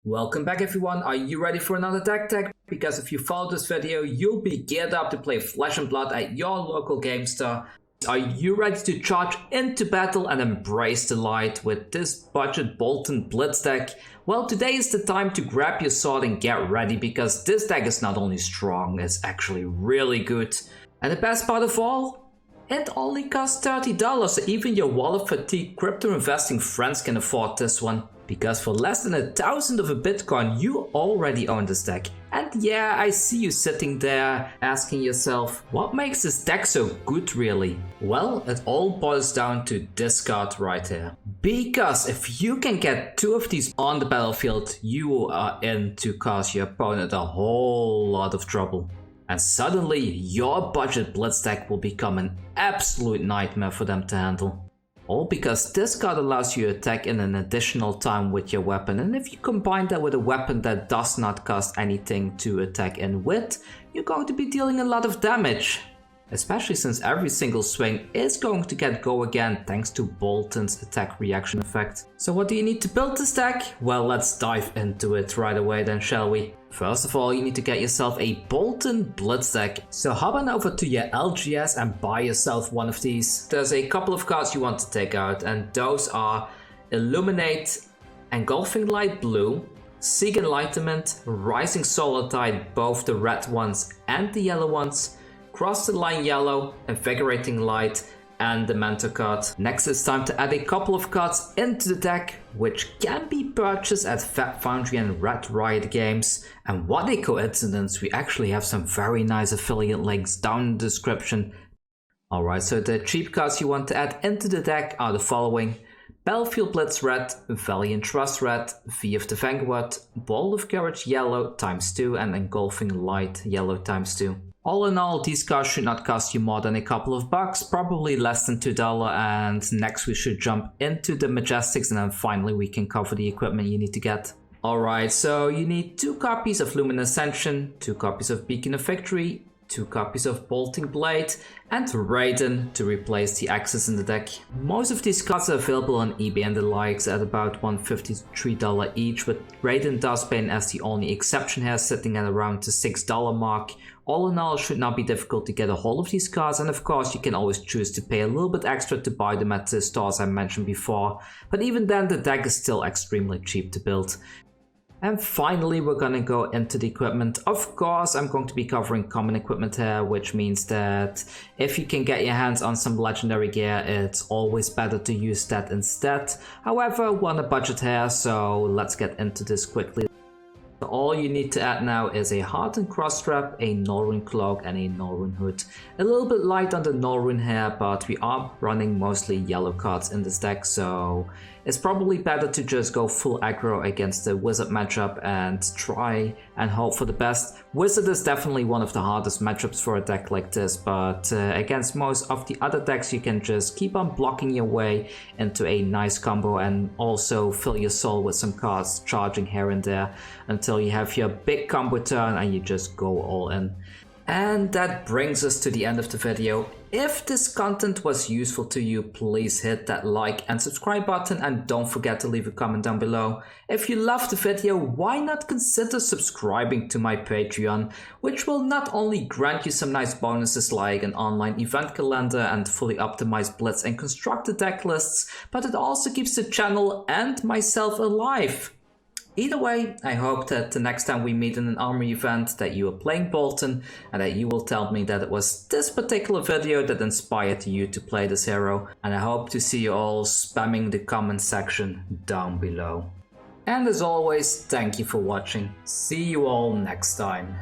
Welcome back everyone, are you ready for another deck tech? Because if you follow this video, you'll be geared up to play Flesh and Blood at your local game store. Are you ready to charge into battle and embrace the light with this budget Boltyn Blitz deck? Well, today is the time to grab your sword and get ready, because this deck is not only strong, it's actually really good. And the best part of all? It only costs $30, so even your wallet fatigue crypto investing friends can afford this one. Because for less than 1,000 of a Bitcoin, you already own this deck. And yeah, I see you sitting there asking yourself, what makes this deck so good really? Well, it all boils down to this card right here. Because if you can get 2 of these on the battlefield, you are in to cause your opponent a whole lot of trouble. And suddenly, your budget Blitz deck will become an absolute nightmare for them to handle. All because this card allows you to attack in an additional time with your weapon, and if you combine that with a weapon that does not cost anything to attack in with, you're going to be dealing a lot of damage. Especially since every single swing is going to get go again thanks to Boltyn's attack reaction effect. So what do you need to build this deck? Well, let's dive into it right away then, shall we? First of all, you need to get yourself a Boltyn Blitz deck. So hop on over to your LGS and buy yourself one of these. There's a couple of cards you want to take out, and those are Illuminate, Engulfing Light blue, Seek Enlightenment, Rising Solartide, both the red ones and the yellow ones, Cross the Line yellow, Invigorating Light, and the Mentor card. Next it's time to add a couple of cards into the deck, which can be purchased at Fat Foundry and Red Riot games. And what a coincidence, we actually have some very nice affiliate links down in the description. Alright, so the cheap cards you want to add into the deck are the following: Battlefield Blitz red, Valiant Thrust red, V of the Vanguard, Ball of Courage yellow ×2, and Engulfing Light yellow ×2. All in all, these cards should not cost you more than a couple of bucks, probably less than $2, and next we should jump into the Majestics, and then finally we can cover the equipment you need to get. Alright, so you need 2 copies of Luminous Ascension, 2 copies of Beacon of Victory, 2 copies of Boltyn Blitz, and Raiden to replace the axes in the deck. Most of these cards are available on eBay and the likes at about $153 each, with Raiden Duskbane as the only exception here, sitting at around the $6 mark. All in all, it should not be difficult to get a hold of these cards, and of course you can always choose to pay a little bit extra to buy them at the stores I mentioned before, but even then the deck is still extremely cheap to build. And finally we're gonna go into the equipment. Of course I'm going to be covering common equipment here, which means that if you can get your hands on some legendary gear, it's always better to use that instead. However, we're on a budget here, so let's get into this quickly. So all you need to add now is a Hardened Cross Strap, a Norrøn Cloak, and a Norrøn Hood. A little bit light on the Norrøn here, but we are running mostly yellow cards in this deck, so it's probably better to just go full aggro against the Wizard matchup and try and hope for the best. Wizard is definitely one of the hardest matchups for a deck like this, but against most of the other decks you can just keep on blocking your way into a nice combo and also fill your soul with some cards charging here and there until you have your big combo turn and you just go all in. And that brings us to the end of the video. If this content was useful to you, please hit that like and subscribe button, and don't forget to leave a comment down below. If you loved the video, why not consider subscribing to my Patreon, which will not only grant you some nice bonuses like an online event calendar and fully optimized blitz and constructed deck lists, but it also keeps the channel and myself alive. Either way, I hope that the next time we meet in an army event that you are playing Boltyn and that you will tell me that it was this particular video that inspired you to play this hero. And I hope to see you all spamming the comment section down below. And as always, thank you for watching. See you all next time.